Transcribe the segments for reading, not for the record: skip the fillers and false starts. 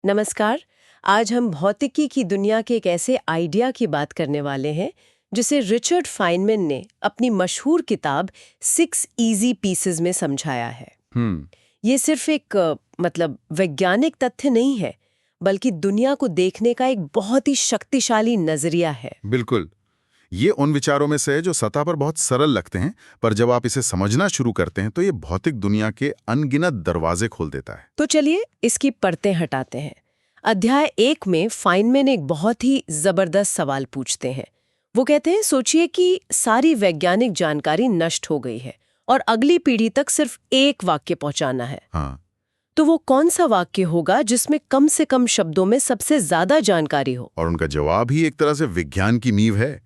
नमस्कार। आज हम भौतिकी की दुनिया के एक ऐसे आइडिया की बात करने वाले हैं जिसे रिचर्ड फाइनमैन ने अपनी मशहूर किताब 6 इजी पीसेस में समझाया है। हम्म। ये सिर्फ एक वैज्ञानिक तथ्य नहीं है, बल्कि दुनिया को देखने का एक बहुत ही शक्तिशाली नजरिया है। बिल्कुल। ये उन विचारों में से है जो सतह पर बहुत सरल लगते हैं, पर जब आप इसे समझना शुरू करते हैं तो ये भौतिक दुनिया के अनगिनत दरवाजे खोल देता है। तो चलिए इसकी परतें हटाते हैं। अध्याय 1 में फाइनमैन एक बहुत ही जबरदस्त सवाल पूछते हैं। वो कहते हैं, सोचिए कि सारी वैज्ञानिक जानकारी नष्ट हो गई है और अगली पीढ़ी तक सिर्फ एक वाक्य पहुंचाना है। हाँ। तो वो कौन सा वाक्य होगा जिसमें कम से कम शब्दों में सबसे ज्यादा जानकारी हो? और उनका जवाब ही एक तरह से विज्ञान की नींव है।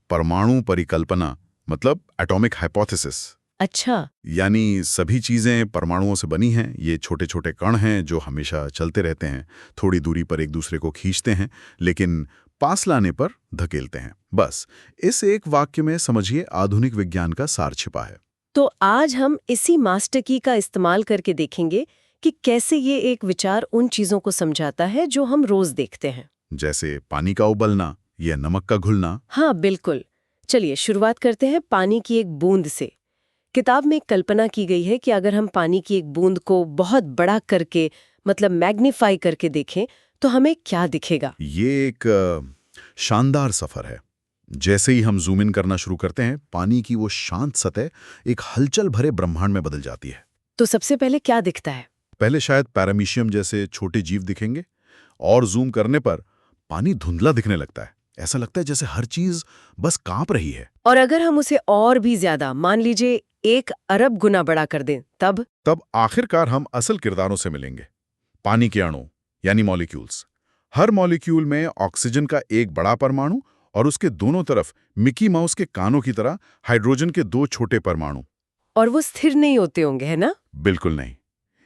परमाणु परिकल्पना, मतलब एटॉमिक हाइपोथेसिस। अच्छा। यानी सभी चीजें परमाणुओं से बनी हैं। ये छोटे छोटे कण हैं जो हमेशा चलते रहते हैं, थोड़ी दूरी पर एक दूसरे को खींचते हैं, लेकिन पास लाने पर धकेलते हैं। बस इस एक वाक्य में समझिए आधुनिक विज्ञान का सार छिपा है। तो आज हम इसी मास्टर की का इस्तेमाल करके देखेंगे कि कैसे ये एक विचार उन चीजों को समझाता है जो हम रोज देखते हैं। जैसे पानी का उबलना या नमक का घुलना। हाँ बिल्कुल। चलिए शुरुआत करते हैं पानी की एक बूंद से। किताब में कल्पना की गई है कि अगर हम पानी की एक बूंद को बहुत बड़ा करके मैग्नीफाई करके देखें तो हमें क्या दिखेगा? ये एक शानदार सफर है। जैसे ही हम जूम इन करना शुरू करते हैं, पानी की वो शांत सतह एक हलचल भरे ब्रह्मांड में बदल जाती है। तो सबसे पहले क्या दिखता है? पहले शायद पैरामीशियम जैसे छोटे जीव दिखेंगे, और जूम करने पर पानी धुंधला दिखने लगता है। ऐसा लगता है जैसे हर चीज बस कांप रही है। और अगर हम उसे और भी ज्यादा, मान लीजिए 1 अरब गुना बड़ा कर दें, तब आखिरकार हम असल किरदारों से मिलेंगे। पानी के अणु यानी मॉलिक्यूल्स। हर मॉलिक्यूल में ऑक्सीजन का एक बड़ा परमाणु और उसके दोनों तरफ मिकी माउस के कानों की तरह हाइड्रोजन के 2 छोटे परमाणु। और वो स्थिर नहीं होते होंगे, है ना? बिल्कुल नहीं।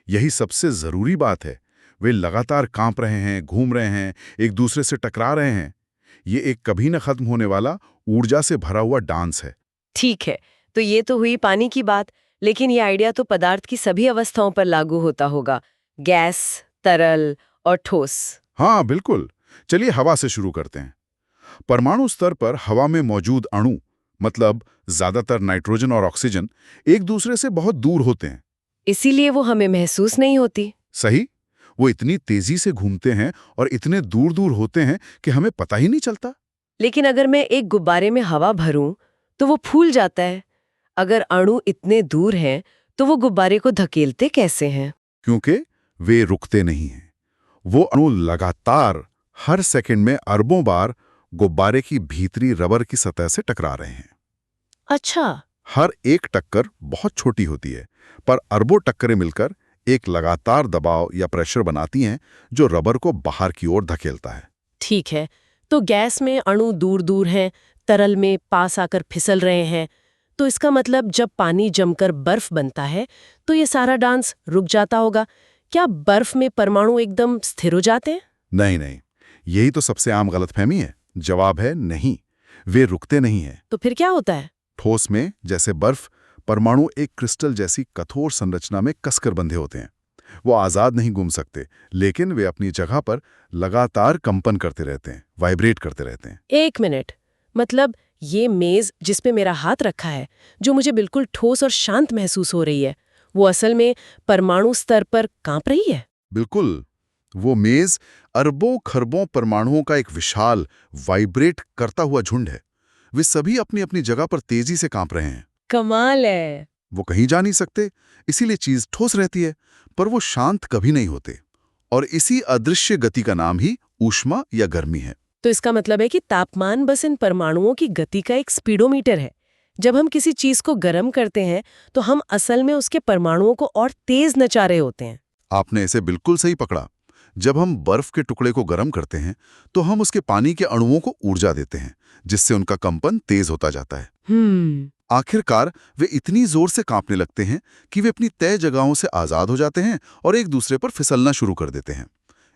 यही सबसे जरूरी बात है। वे लगातार कांप रहे हैं, घूम रहे हैं, एक दूसरे से टकरा रहे हैं। ये एक कभी न खत्म होने वाला ऊर्जा से भरा हुआ डांस है। ठीक है, तो ये तो हुई पानी की बात, लेकिन ये आइडिया तो पदार्थ की सभी अवस्थाओं पर लागू होता होगा। गैस, तरल और ठोस। हाँ बिल्कुल। चलिए हवा से शुरू करते हैं। परमाणु स्तर पर हवा में मौजूद अणु, मतलब ज्यादातर नाइट्रोजन और ऑक्सीजन, एक दूसरे से बहुत दूर होते हैं। इसीलिए वो हमें महसूस नहीं होती। सही। वो इतनी तेजी से घूमते हैं और इतने दूर दूर होते हैं कि हमें पता ही नहीं चलता। लेकिन अगर मैं एक गुब्बारे में हवा भरूं तो वो फूल जाता है। अगर अणु इतने दूर हैं तो वो गुब्बारे को धकेलते कैसे हैं? क्योंकि वे रुकते नहीं हैं। वो अणु लगातार हर सेकंड में अरबों बार गुब्बारे की भीतरी रबर की सतह से टकरा रहे हैं। अच्छा। हर एक टक्कर बहुत छोटी होती है, पर अरबों टक्करें मिलकर एक लगातार दबाव या प्रेशर बनाती हैं जो रबर को बाहर की ओर धकेलता है। ठीक है, तो गैस में अणु दूर दूर हैं, तरल में पास आकर फिसल रहे हैं। तो इसका मतलब जब पानी जमकर बर्फ बनता है तो ये सारा डांस रुक जाता होगा। क्या बर्फ में परमाणु एकदम स्थिर हो जाते हैं? नहीं नहीं, यही तो सबसे आम गलतफहमी है। जवाब है नहीं, वे रुकते नहीं हैं। तो फिर क्या होता है? ठोस में, जैसे बर्फ, परमाणु एक क्रिस्टल जैसी कठोर संरचना में कसकर बंधे होते हैं। वो आजाद नहीं घूम सकते, लेकिन वे अपनी जगह पर लगातार कंपन करते रहते हैं, वाइब्रेट करते रहते हैं। 1 मिनट, मतलब ये मेज जिस पे मेरा हाथ रखा है, जो मुझे बिल्कुल ठोस और शांत महसूस हो रही है, वो असल में परमाणु स्तर पर कांप रही है? बिल्कुल। वो मेज अरबों खरबों परमाणुओं का एक विशाल वाइब्रेट करता हुआ झुंड है। वे सभी अपनी अपनी जगह पर तेजी से कांप रहे हैं। कमाल है। वो कहीं जा नहीं सकते, इसीलिए चीज ठोस रहती है, पर वो शांत कभी नहीं होते। और इसी अदृश्य गति का नाम ही ऊष्मा या गर्मी है। तो इसका मतलब है कि तापमान बस इन परमाणुओं की गति का एक स्पीडोमीटर है। जब हम किसी चीज को गर्म करते हैं तो हम असल में उसके परमाणुओं को और तेज नचा रहे होते हैं। आपने इसे बिल्कुल सही पकड़ा। जब हम बर्फ के टुकड़े को गर्म करते हैं तो हम उसके पानी के अणुओं को ऊर्जा देते हैं, जिससे उनका कंपन तेज होता जाता है। आखिरकार वे इतनी जोर से कांपने लगते हैं कि वे अपनी तय जगहों से आजाद हो जाते हैं और एक दूसरे पर फिसलना शुरू कर देते हैं।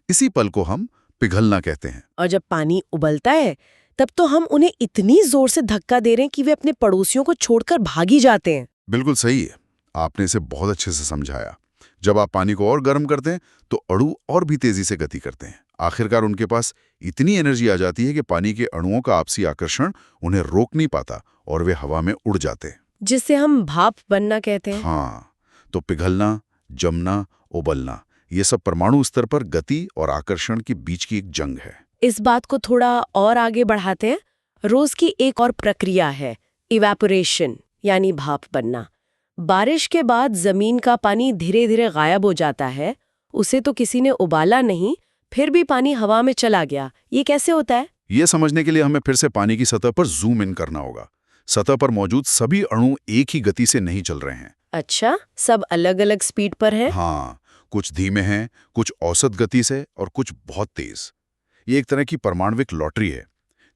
इसी पल को हम पिघलना कहते हैं। और जब पानी उबलता है तब तो हम उन्हें इतनी जोर से धक्का दे रहे हैं कि वे अपने पड़ोसियों को छोड़कर भागी जाते हैं। बिल्कुल सही है। आपने इसे बहुत अच्छे से समझाया। जब आप पानी को और गर्म करते हैं तो अणु और भी तेजी से गति करते हैं। आखिरकार उनके पास इतनी एनर्जी आ जाती है कि पानी के अणुओं का आपसी आकर्षण उन्हें रोक नहीं पाता और वे हवा में उड़ जाते हैं, जिससे हम भाप बनना कहते हैं। हाँ, तो पिघलना, जमना, उबलना, ये सब परमाणु स्तर पर गति और आकर्षण के बीच की एक जंग है। इस बात को थोड़ा और आगे बढ़ाते हैं। रोज की एक और प्रक्रिया है इवेपोरेशन, यानी भाप बनना। बारिश के बाद जमीन का पानी धीरे धीरे गायब हो जाता है। उसे तो किसी ने उबाला नहीं, फिर भी पानी हवा में चला गया। ये कैसे होता है? ये समझने के लिए हमें फिर से पानी की सतह पर जूम इन करना होगा। सतह पर मौजूद सभी अणु एक ही गति से नहीं चल रहे हैं। अच्छा, सब अलग अलग स्पीड पर हैं? हाँ, कुछ धीमे हैं, कुछ औसत गति से और कुछ बहुत तेज। ये एक तरह की परमाणविक लॉटरी है।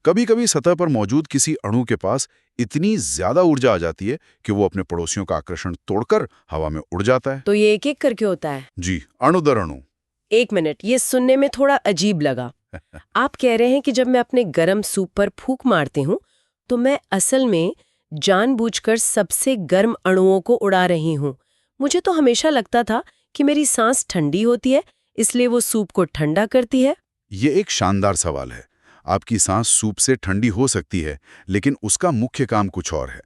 कभी कभी सतह पर मौजूद किसी अणु के पास इतनी ज्यादा ऊर्जा आ जाती है कि वो अपने पड़ोसियों का आकर्षण तोड़कर हवा में उड़ जाता है। तो ये एक एक करके होता है? जी, अणु दर अणु। एक मिनट, ये सुनने में थोड़ा अजीब लगा। आप कह रहे हैं कि जब मैं अपने गरम सूप पर फूंक मारती हूँ तो मैं असल में जानबूझकर सबसे गर्म अणुओं को उड़ा रही हूँ। मुझे तो हमेशा लगता था कि मेरी सांस ठंडी होती है, इसलिए वो सूप को ठंडा करती है। ये एक शानदार सवाल है। आपकी सांस सूप से ठंडी हो सकती है, लेकिन उसका मुख्य काम कुछ और है।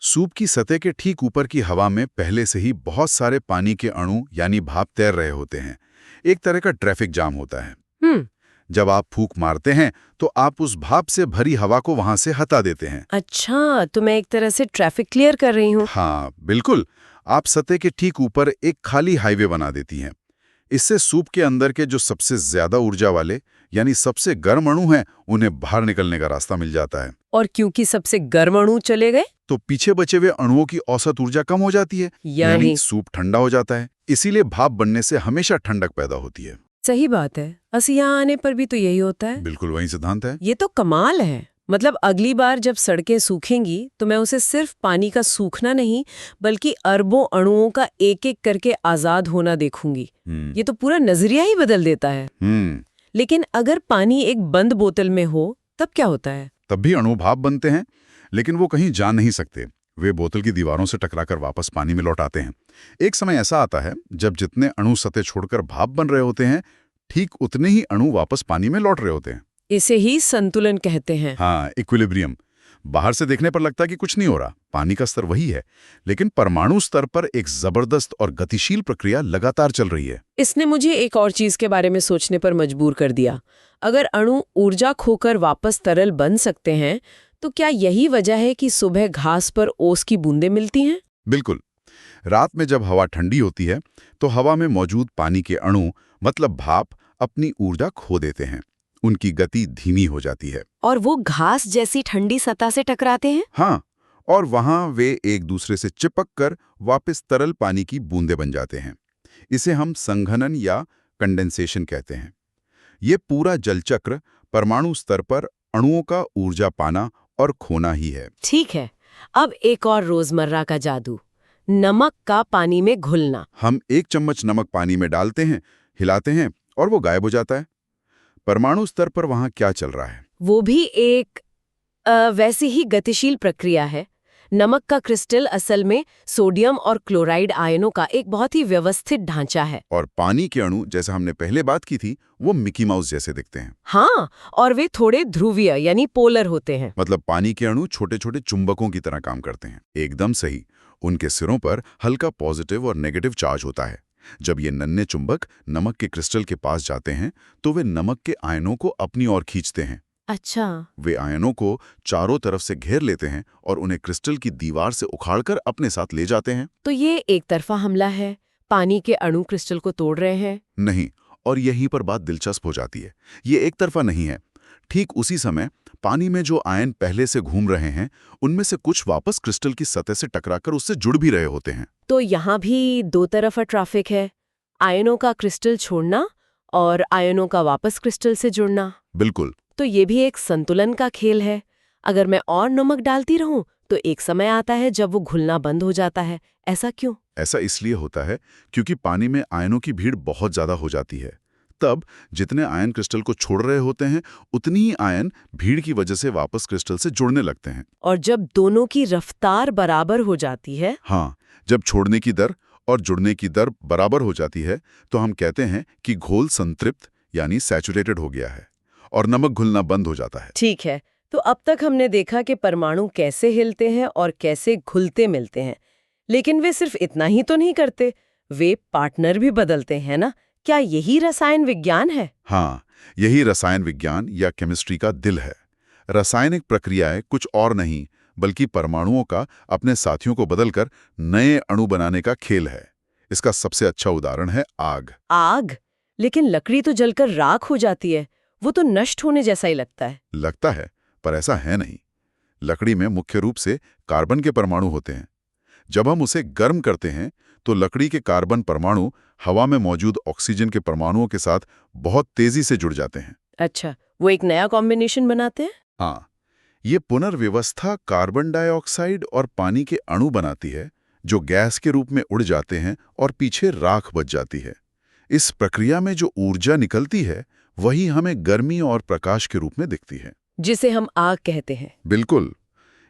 सूप की सतह के ठीक ऊपर की हवा में पहले से ही बहुत सारे पानी के अणु यानी भाप तैर रहे होते हैं। एक तरह का ट्रैफिक जाम होता है। जब आप फूंक मारते हैं तो आप उस भाप से भरी हवा को वहां से हटा देते हैं। अच्छा, तो मैं एक तरह से ट्रैफिक क्लियर कर रही हूँ। हाँ, बिल्कुल। आप सतह के ठीक ऊपर एक खाली हाईवे बना देती हैं। इससे सूप के अंदर के जो सबसे ज्यादा ऊर्जा वाले यानी सबसे गर्म अणु हैं, उन्हें बाहर निकलने का रास्ता मिल जाता है। और क्योंकि सबसे गर्म अणु चले गए तो पीछे बचे हुए अणुओं की औसत ऊर्जा कम हो जाती है, यानी सूप ठंडा हो जाता है। इसीलिए भाप बनने से हमेशा ठंडक पैदा होती है। सही बात है। असि यहाँ आने पर भी तो यही होता है। बिल्कुल वही सिद्धांत है। ये तो कमाल है। मतलब अगली बार जब सड़कें सूखेंगी तो मैं उसे सिर्फ पानी का सूखना नहीं, बल्कि अरबों अणुओं का एक एक करके आजाद होना देखूंगी। ये तो पूरा नजरिया ही बदल देता है। लेकिन अगर पानी एक बंद बोतल में हो तब क्या होता है? तब भी अणु भाप बनते हैं, लेकिन वो कहीं जा नहीं सकते। वे बोतल की दीवारों से टकराकर वापस पानी में लौट आते हैं। एक समय ऐसा आता है जब जितने अणु सतह छोड़कर भाप बन रहे होते हैं, ठीक उतने ही अणु वापस पानी में लौट रहे होते हैं। इसे ही संतुलन कहते हैं। हाँ, इक्विलिब्रियम। बाहर से देखने पर लगता है कि कुछ नहीं हो रहा, पानी का स्तर वही है, लेकिन परमाणु स्तर पर एक जबरदस्त और गतिशील प्रक्रिया लगातार चल रही है। इसने मुझे एक और चीज के बारे में सोचने पर मजबूर कर दिया। अगर अणु ऊर्जा खोकर वापस तरल बन सकते हैं, तो क्या यही वजह है कि सुबह घास पर ओस की बूंदें मिलती हैं? बिल्कुल। रात में जब हवा ठंडी होती है तो हवा में मौजूद पानी के अणु मतलब भाप अपनी ऊर्जा खो देते हैं। उनकी गति धीमी हो जाती है और वो घास जैसी ठंडी सतह से टकराते हैं। हाँ, और वहां वे एक दूसरे से चिपक कर वापस तरल पानी की बूंदें बन जाते हैं। इसे हम संघनन या कंडेंसेशन कहते हैं। ये पूरा जलचक्र परमाणु स्तर पर अणुओं का ऊर्जा पाना और खोना ही है। ठीक है, अब एक और रोजमर्रा का जादू, नमक का पानी में घुलना। हम 1 चम्मच नमक पानी में डालते हैं, हिलाते हैं और वो गायब हो जाता है। परमाणु स्तर पर वहां क्या चल रहा है? वो भी एक वैसी ही गतिशील प्रक्रिया है। नमक का क्रिस्टल असल में सोडियम और क्लोराइड आयनों का एक बहुत ही व्यवस्थित ढांचा है। और पानी के अणु, जैसा हमने पहले बात की थी, वो मिकी माउस जैसे दिखते हैं। हाँ, और वे थोड़े ध्रुवीय यानी पोलर होते हैं। मतलब पानी के अणु छोटे छोटे चुंबकों की तरह काम करते हैं। एकदम सही। उनके सिरों पर हल्का पॉजिटिव और नेगेटिव चार्ज होता है। जब ये नन्हे चुंबक नमक के क्रिस्टल के पास जाते हैं तो वे नमक के आयनों को अपनी ओर खींचते हैं। अच्छा। वे आयनों को चारों तरफ से घेर लेते हैं और उन्हें क्रिस्टल की दीवार से उखाड़कर अपने साथ ले जाते हैं। तो ये एक तरफा हमला है, पानी के अणु क्रिस्टल को तोड़ रहे हैं? नहीं, और यहीं पर बात दिलचस्प हो जाती है। ये एक तरफा नहीं है। ठीक उसी समय पानी में जो आयन पहले से घूम रहे हैं, उनमें से कुछ वापस क्रिस्टल की सतह से टकराकर उससे जुड़ भी रहे होते हैं। तो यहाँ भी दो तरफा ट्रैफिक है, आयनों का क्रिस्टल छोड़ना और आयनों का वापस क्रिस्टल से जुड़ना। बिल्कुल। तो ये भी एक संतुलन का खेल है। अगर मैं और नमक डालती रहूं तो एक समय आता है जब वो घुलना बंद हो जाता है। ऐसा क्यों? ऐसा इसलिए होता है क्योंकि पानी में आयनों की भीड़ बहुत ज्यादा हो जाती है। तब जितने आयन क्रिस्टल को छोड़ रहे होते हैं, उतनी ही आयन भीड़ की वजह से वापस क्रिस्टल से जुड़ने लगते हैं। और जब दोनों की रफ्तार बराबर हो जाती है, हाँ, जब छोड़ने की दर और जुड़ने की दर बराबर हो जाती है तो हम कहते हैं कि घोल संतृप्त यानी सैचुरेटेड हो गया है और नमक घुलना बंद हो जाता है। ठीक है, तो अब तक हमने देखा कि परमाणु कैसे हिलते हैं और कैसे घुलते मिलते हैं, लेकिन वे सिर्फ इतना ही तो नहीं करते, वे पार्टनर भी बदलते हैं ना? क्या यही रसायन विज्ञान है? हाँ, यही रसायन विज्ञान या केमिस्ट्री का दिल है। रासायनिक प्रक्रियाएं कुछ और नहीं बल्कि परमाणुओं का अपने साथियों को बदलकर नए अणु बनाने का खेल है। इसका सबसे अच्छा उदाहरण है आग। आग? लेकिन लकड़ी तो जलकर राख हो जाती है, वो तो नष्ट होने जैसा ही लगता है। लगता है, पर ऐसा है नहीं। लकड़ी में मुख्य रूप से कार्बन के परमाणु होते हैं। जब हम उसे गर्म करते हैं तो लकड़ी के कार्बन परमाणु हवा में मौजूद ऑक्सीजन के परमाणुओं के साथ बहुत तेजी से जुड़ जाते हैं। अच्छा, वो एक नया कॉम्बिनेशन बनाते हैं? हाँ, ये पुनर्व्यवस्था कार्बन डाइऑक्साइड और पानी के अणु बनाती है जो गैस के रूप में उड़ जाते हैं और पीछे राख बच जाती है। इस प्रक्रिया में जो ऊर्जा निकलती है वही हमें गर्मी और प्रकाश के रूप में दिखती है, जिसे हम आग कहते हैं। बिल्कुल।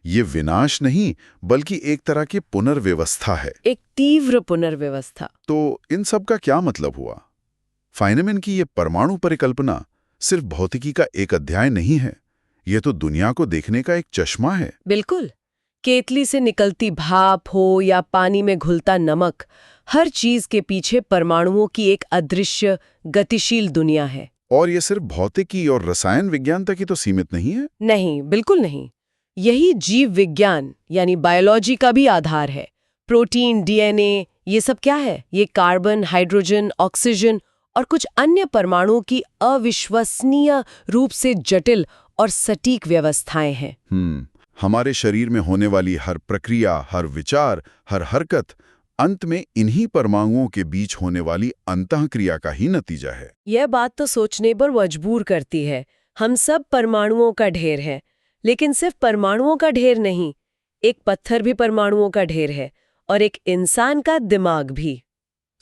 ये विनाश नहीं बल्कि एक तरह की पुनर्व्यवस्था है। एक तीव्र पुनर्व्यवस्था। तो इन सब का क्या मतलब हुआ? फाइनमैन की ये परमाणु परिकल्पना सिर्फ भौतिकी का एक अध्याय नहीं है, ये तो दुनिया को देखने का एक चश्मा है। बिल्कुल। केतली से निकलती भाप हो या पानी में घुलता नमक, हर चीज के पीछे परमाणुओं की एक अदृश्य गतिशील दुनिया है। और ये सिर्फ भौतिकी और रसायन विज्ञान तक ही तो सीमित नहीं है। नहीं, बिल्कुल नहीं। यही जीव विज्ञान यानी बायोलॉजी का भी आधार है। प्रोटीन, डीएनए, ये सब क्या है? ये कार्बन, हाइड्रोजन, ऑक्सीजन और कुछ अन्य परमाणुओं की अविश्वसनीय रूप से जटिल और सटीक व्यवस्थाएं हैं। हमारे शरीर में होने वाली हर प्रक्रिया, हर विचार, हर हरकत अंत में इन्हीं परमाणुओं के बीच होने वाली अंतःक्रिया का ही नतीजा है। यह बात तो सोचने पर मजबूर करती है। हम सब परमाणुओं का ढेर है, लेकिन सिर्फ परमाणुओं का ढेर नहीं, एक पत्थर भी परमाणुओं का ढेर है और एक इंसान का दिमाग भी।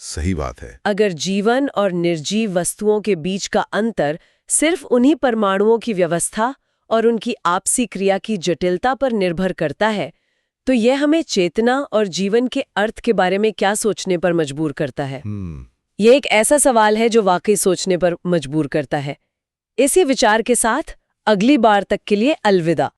सही बात है। अगर जीवन और निर्जीव वस्तुओं के बीच का अंतर सिर्फ उन्हीं परमाणुओं की व्यवस्था और उनकी आपसी क्रिया की जटिलता पर निर्भर करता है, तो यह हमें चेतना और जीवन के अर्थ के बारे में क्या सोचने पर मजबूर करता है। यह एक ऐसा सवाल है जो वाकई सोचने पर मजबूर करता है। इसी विचार के साथ अगली बार तक के लिए अलविदा।